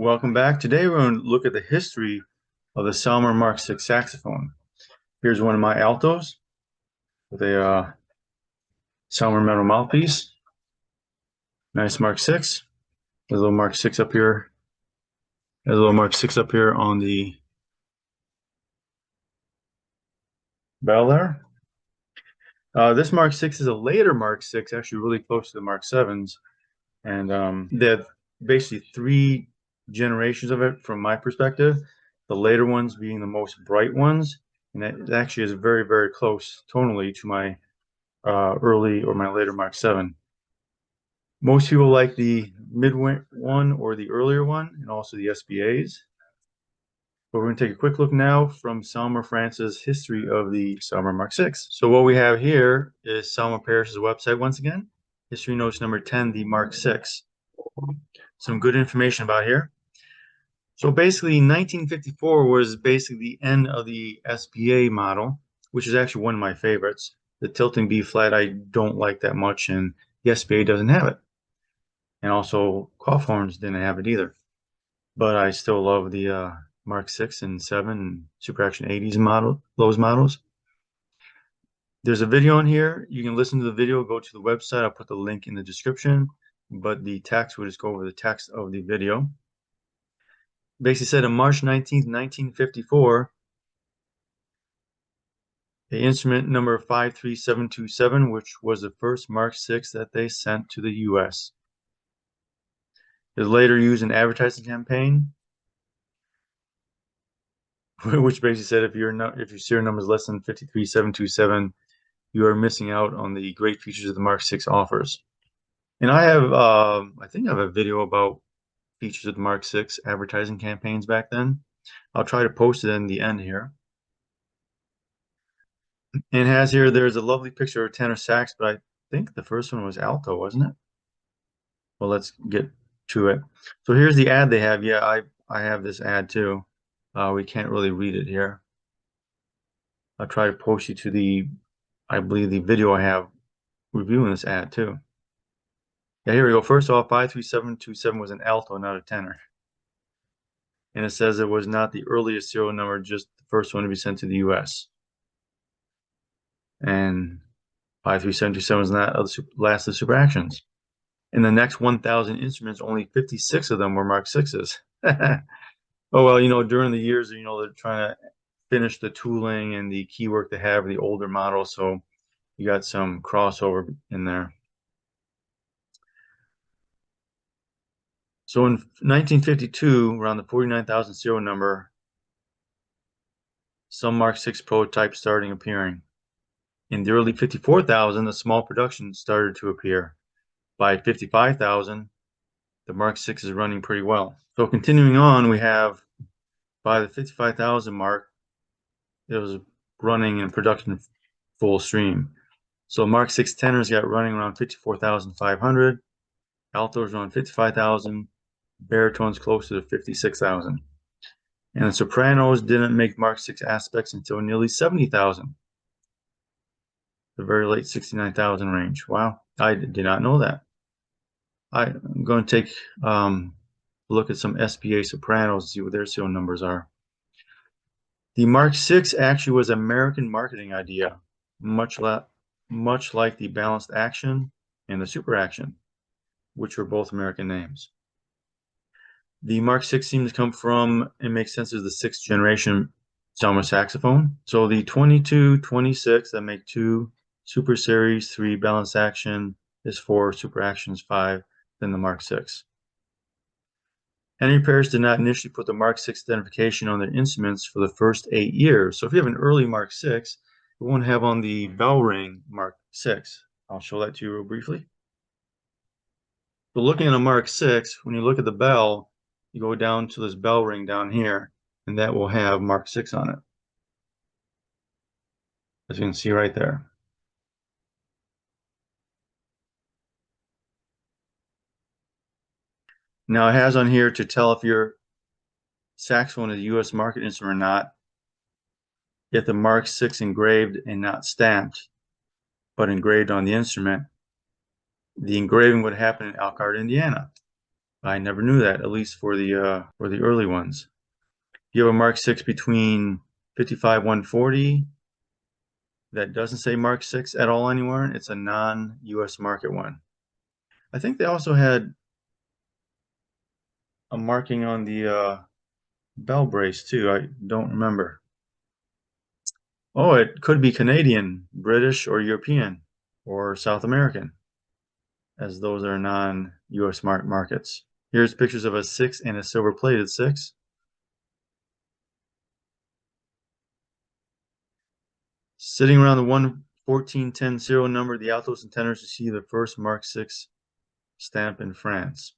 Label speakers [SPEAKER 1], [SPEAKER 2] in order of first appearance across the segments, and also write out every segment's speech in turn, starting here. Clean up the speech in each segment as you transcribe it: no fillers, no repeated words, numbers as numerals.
[SPEAKER 1] Welcome back. Today we're going to look at the history of the Selmer Mark VI saxophone. Here's one of my altos with a Selmer metal mouthpiece. Nice Mark VI. There's a little Mark VI up here. There's a little Mark VI up here on the bell there. This Mark VI is a later Mark VI, actually really close to the Mark VIIs. And they have basically three generations of it from my perspective. The later ones being the most bright ones. And that actually is very, very close tonally to my early or my later Mark VII. Most people like the mid one or the earlier one, and also the SBAs. But we're going to take a quick look now from Selmer France's history of the Selmer Mark VI. So what we have here is Selmer Paris's website once again. History notes number 10, the Mark VI. Some good information about here. So basically 1954 was basically the end of the SBA model, which is actually one of my favorites. The tilting B flat I don't like that much, and the SBA doesn't have it. And also cough horns didn't have it either. But I still love the Mark 6 and 7 and Super Action 80s model, those models. There's a video in here. You can listen to the video, go to the website. I'll put the link in the description, but the text, we'll just go over the text of the video. Basically said on March 19th, 1954, the instrument number 53727, which was the first Mark VI that they sent to the U.S. It was later used in an advertising campaign, which basically said if your serial number is less than 53727, you are missing out on the great features of the Mark VI offers. And I have, I think I have a video about features of the Mark VI advertising campaigns back then. I'll try to post it in the end here. And it has here, there's a lovely picture of a tenor sax, but I think the first one was alto, wasn't it? Well, let's get to it. So here's the ad they have. Yeah, I have this ad too. We can't really read it here. I'll try to post you to the, I believe, the video I have reviewing this ad too. Yeah, here we go. First off, 53727 was an alto, not a tenor. And it says it was not the earliest serial number, just the first one to be sent to the US. And 53727 was not the last of the Super Actions. In the next 1,000 instruments, only 56 of them were Mark VIs. Oh, well, you know, during the years, you know, they're trying to finish the tooling and the key work they have, the older models. So you got some crossover in there. So in 1952, around the 49,000 serial number, some Mark VI prototypes starting appearing. In the early 54,000, the small production started to appear. By 55,000, the Mark VI is running pretty well. So continuing on, we have by the 55,000 mark, it was running in production full stream. So Mark VI tenors got running around 54,500, altos around 55,000, baritones closer to 56,000. And the sopranos didn't make Mark VI aspects until nearly 70,000. The very late 69,000 range. Wow, I did not know that. I'm going to take a look at some SBA sopranos and see what their serial numbers are. The Mark VI actually was an American marketing idea, much like the Balanced Action and the Super Action, which were both American names. The Mark VI seems to come from, it makes sense, as the sixth generation Selmer saxophone. So the 22, 26 that make 2 Super Series, 3 Balanced Action is 4, Super Actions 5, then the Mark VI. Henry Paris did not initially put the Mark VI identification on their instruments for the first 8 years. So if you have an early Mark VI, it won't have on the bell ring Mark VI. I'll show that to you real briefly. So looking at a Mark VI, when you look at the bell, you go down to this bell ring down here, and that will have Mark VI on it, as you can see right there. Now it has on here to tell if your saxophone is a U.S. market instrument or not, if the Mark VI engraved and not stamped, but engraved on the instrument, the engraving would happen in Elkhart, Indiana. I never knew that, at least for the early ones. You have a Mark 6 between 55 140 that doesn't say Mark 6 at all anywhere. It's a non-US market one. I think they also had a marking on the bell brace too. I don't remember. Oh, it could be Canadian, British, or European, or South American, as those are non-US markets. Here's pictures of a 6 and a silver-plated 6. Sitting around the 11410 serial number, the altos and tenors to see the first Mark 6 stamp in France.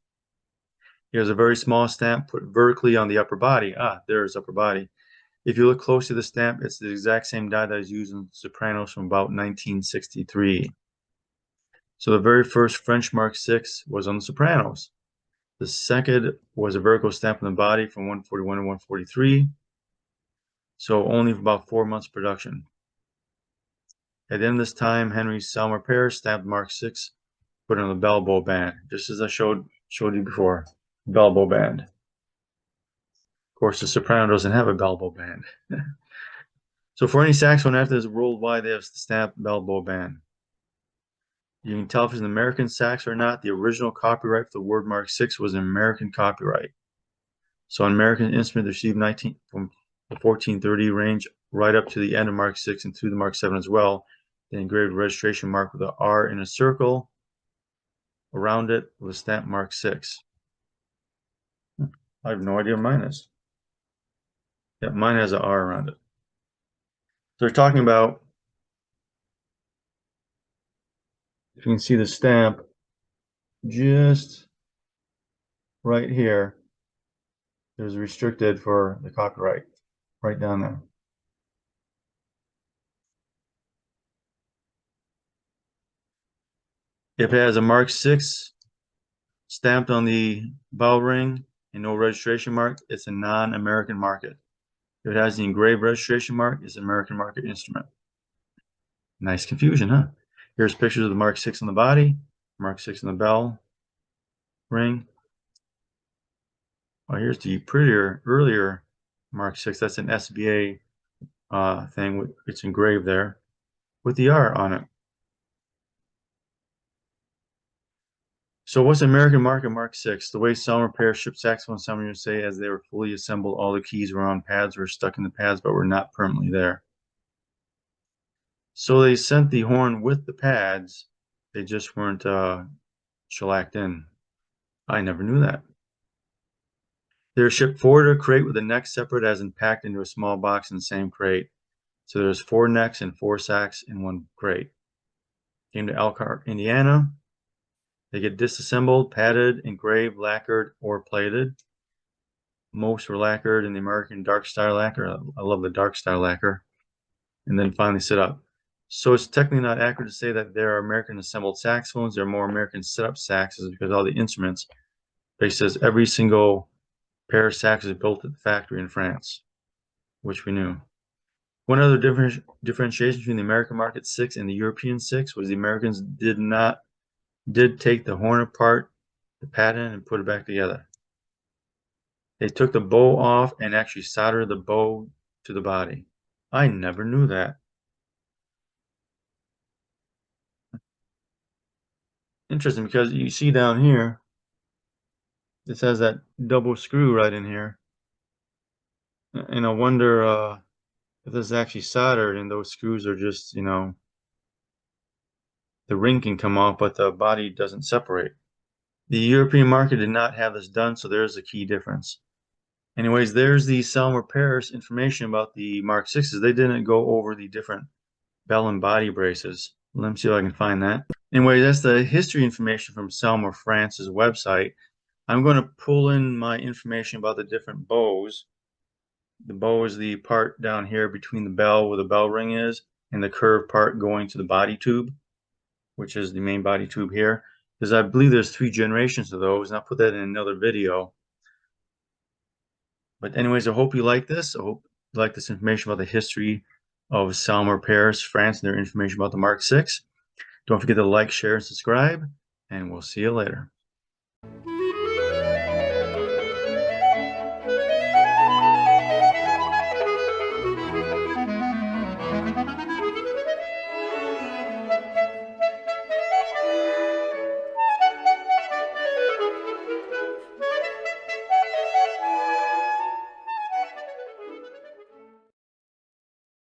[SPEAKER 1] Here's a very small stamp put vertically on the upper body. Ah, there's upper body. If you look close to the stamp, it's the exact same die that is used in sopranos from about 1963. So the very first French Mark 6 was on the sopranos. The second was a vertical stamp on the body from 141 to 143. So only for about 4 months production. At the end of this time, Henry Selmer Paris stamped Mark 6, put it on the bell bow band, just as I showed you before. Bell bow band. Of course, the soprano doesn't have a bell bow band. So for any saxophone after this worldwide, they have stamped bell bow band. You can tell if it's an American sax or not. The original copyright for the word Mark 6 was an American copyright. So an American instrument received from the 1430 range right up to the end of Mark 6 and through the Mark 7 as well. The engraved registration mark with an R in a circle around it with a stamp Mark 6. I have no idea what mine is. Yeah, mine has an R around it. So they're talking about, if you can see the stamp just right here, there's restricted for the copyright right down there. If it has a Mark 6 stamped on the bell ring and no registration mark, it's a non-American market. If it has the engraved registration mark, it's an American market instrument. Nice confusion, huh? Here's pictures of the Mark 6 on the body, Mark 6 on the bell ring. Oh, here's the prettier, earlier Mark 6. That's an SBA thing. It's engraved there with the R on it. So what's American market Mark 6? The way Selmer Paris shipped saxophones some years say as they were fully assembled, all the keys were on pads, were stuck in the pads, but were not permanently there. So they sent the horn with the pads. They just weren't shellacked in. I never knew that. They're shipped forward of a crate with the neck separate as in packed into a small box in the same crate. So there's 4 necks and 4 sacks in one crate. Came to Elkhart, Indiana. They get disassembled, padded, engraved, lacquered, or plated. Most were lacquered in the American dark style lacquer. I love the dark style lacquer. And then finally set up. So it's technically not accurate to say that there are American assembled saxophones. There are more American set up saxes because all the instruments. They says every single pair of saxes is built at the factory in France, which we knew. One other differentiation between the American market 6 and the European 6 was the Americans did take the horn apart, the pattern, and put it back together. They took the bow off and actually soldered the bow to the body. I never knew that. Interesting, because you see down here, this has that double screw right in here. And I wonder if this is actually soldered and those screws are just, the ring can come off, but the body doesn't separate. The European market did not have this done, so there's a key difference. Anyways, there's the Selmer Paris information about the Mark 6s. They didn't go over the different bell and body braces. Let me see if I can find that. Anyway, that's the history information from Selmer France's website. I'm going to pull in my information about the different bows. The bow is the part down here between the bell where the bell ring is and the curved part going to the body tube, which is the main body tube here. Because I believe there's 3 generations of those, and I'll put that in another video. But anyways, I hope you like this. I hope you like this information about the history of Selmer Paris, France, and their information about the Mark 6. Don't forget to like, share, and subscribe, and we'll see you later.